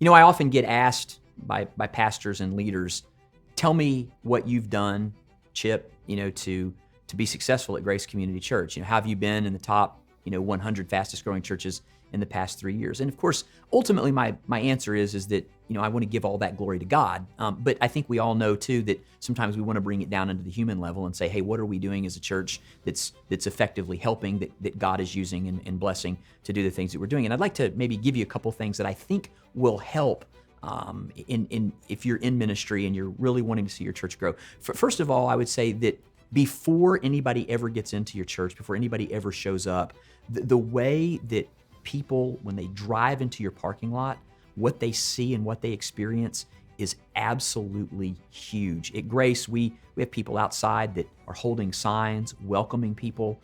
I often get asked by pastors and leaders, tell me what you've done, Chip, to be successful at Grace Community Church. How have you been in the top, 100 fastest growing churches in the past 3 years? And of course, ultimately my answer is that, I want to give all that glory to God. But I think we all know too that sometimes we want to bring it down into the human level and say, hey, what are we doing as a church that's effectively helping, that God is using and blessing to do the things that we're doing? And I'd like to maybe give you a couple things that I think will help if you're in ministry and you're really wanting to see your church grow. First of all, I would say that before anybody ever gets into your church, before anybody ever shows up, the way that people, when they drive into your parking lot, what they see and what they experience is absolutely huge. At Grace, we have people outside that are holding signs, welcoming people.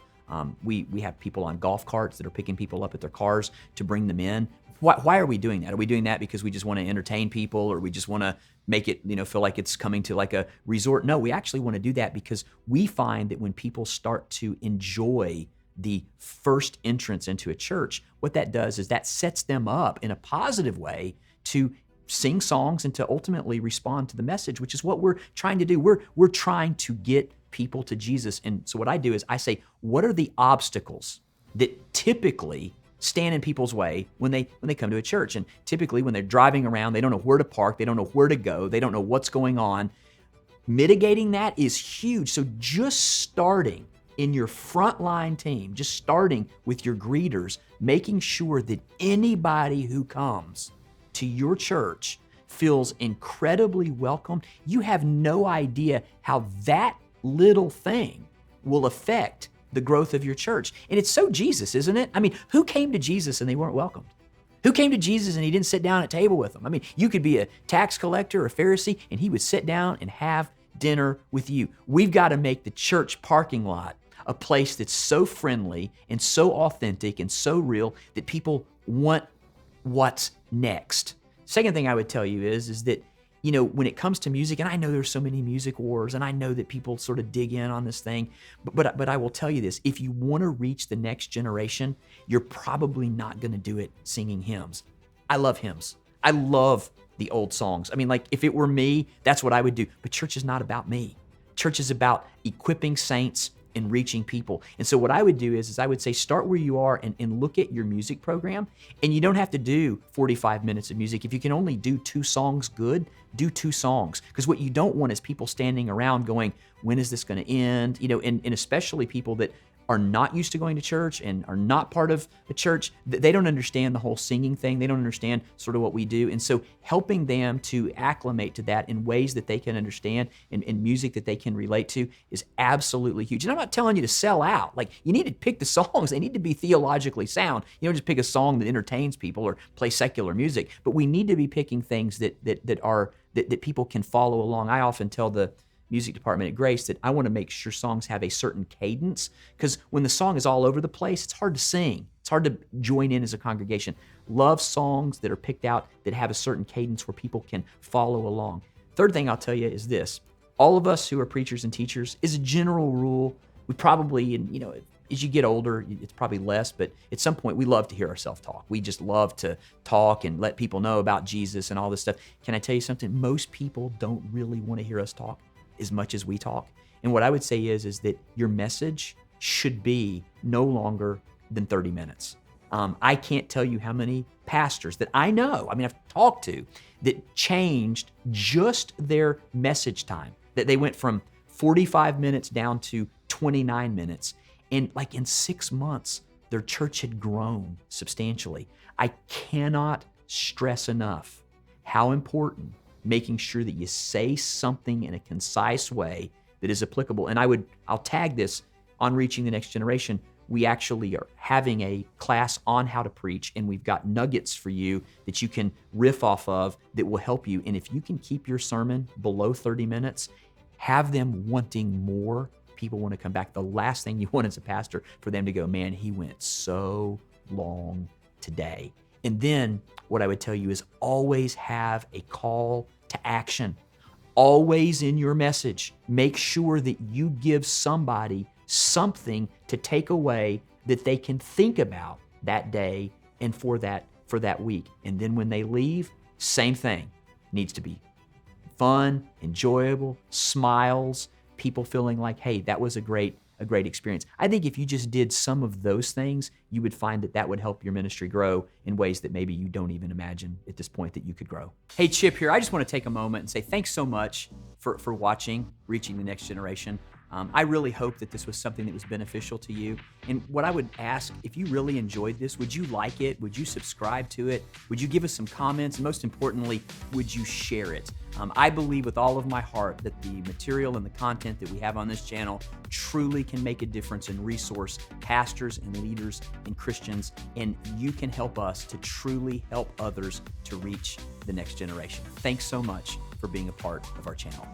We have people on golf carts that are picking people up at their cars to bring them in. Why are we doing that? Are we doing that because we just want to entertain people, or we just want to make it, feel like it's coming to like a resort? No, we actually want to do that because we find that when people start to enjoy the first entrance into a church, what that does is that sets them up in a positive way to sing songs and to ultimately respond to the message, which is what we're trying to do. We're trying to get people to Jesus. And so what I do is I say, what are the obstacles that typically stand in people's way when they come to a church? And typically when they're driving around, they don't know where to park, they don't know where to go, they don't know what's going on. Mitigating that is huge. So just starting in your frontline team, just starting with your greeters, making sure that anybody who comes to your church feels incredibly welcome. You have no idea how that little thing will affect the growth of your church. And it's so Jesus, isn't it? I mean, who came to Jesus and they weren't welcomed? Who came to Jesus and he didn't sit down at table with them? I mean, you could be a tax collector or a Pharisee and he would sit down and have dinner with you. We've got to make the church parking lot a place that's so friendly and so authentic and so real that people want what's next. Second thing I would tell you is that, when it comes to music, and I know there's so many music wars, and I know that people sort of dig in on this thing, but I will tell you this: if you want to reach the next generation, you're probably not going to do it singing hymns. I love hymns. I love the old songs. I mean, like, if it were me, that's what I would do. But church is not about me. Church is about equipping saints and reaching people. And so what I would do is I would say, start where you are and look at your music program. And you don't have to do 45 minutes of music. If you can only do 2 songs good, do 2 songs. Because what you don't want is people standing around going, when is this going to end? And especially people that are not used to going to church and are not part of a church, they don't understand the whole singing thing. They don't understand sort of what we do. And so helping them to acclimate to that in ways that they can understand and music that they can relate to is absolutely huge. And I'm not telling you to sell out. Like, you need to pick the songs. They need to be theologically sound. You don't just pick a song that entertains people or play secular music. But we need to be picking things that people can follow along. I often tell the music department at Grace that I want to make sure songs have a certain cadence, because when the song is all over the place, it's hard to sing. It's hard to join in as a congregation. Love songs that are picked out that have a certain cadence where people can follow along. Third thing I'll tell you is this: all of us who are preachers and teachers, as a general rule, we probably, as you get older, it's probably less, but at some point we love to hear ourselves talk. We just love to talk and let people know about Jesus and all this stuff. Can I tell you something? Most people don't really want to hear us talk as much as we talk. And what I would say is that your message should be no longer than 30 minutes. I can't tell you how many pastors that I know, I've talked to, that changed just their message time, that they went from 45 minutes down to 29 minutes. And like in 6 months, their church had grown substantially. I cannot stress enough how important making sure that you say something in a concise way that is applicable. And I'll tag this on Reaching the Next Generation. We actually are having a class on how to preach, and we've got nuggets for you that you can riff off of that will help you. And if you can keep your sermon below 30 minutes, have them wanting more. People want to come back. The last thing you want as a pastor for them to go, man, he went so long today. And then what I would tell you is always have a call to action. Always in your message, make sure that you give somebody something to take away that they can think about that day and for that week. And then when they leave, Same thing. Needs to be fun, enjoyable, smiles, people feeling like, hey, that was a great experience. I think if you just did some of those things, you would find that that would help your ministry grow in ways that maybe you don't even imagine at this point that you could grow. Hey, Chip here. I just want to take a moment and say thanks so much for watching Reaching the Next Generation. I really hope that this was something that was beneficial to you. And what I would ask, if you really enjoyed this, would you like it? Would you subscribe to it? Would you give us some comments? And most importantly, would you share it? I believe with all of my heart that the material and the content that we have on this channel truly can make a difference and resource pastors and leaders and Christians, and you can help us to truly help others to reach the next generation. Thanks so much for being a part of our channel.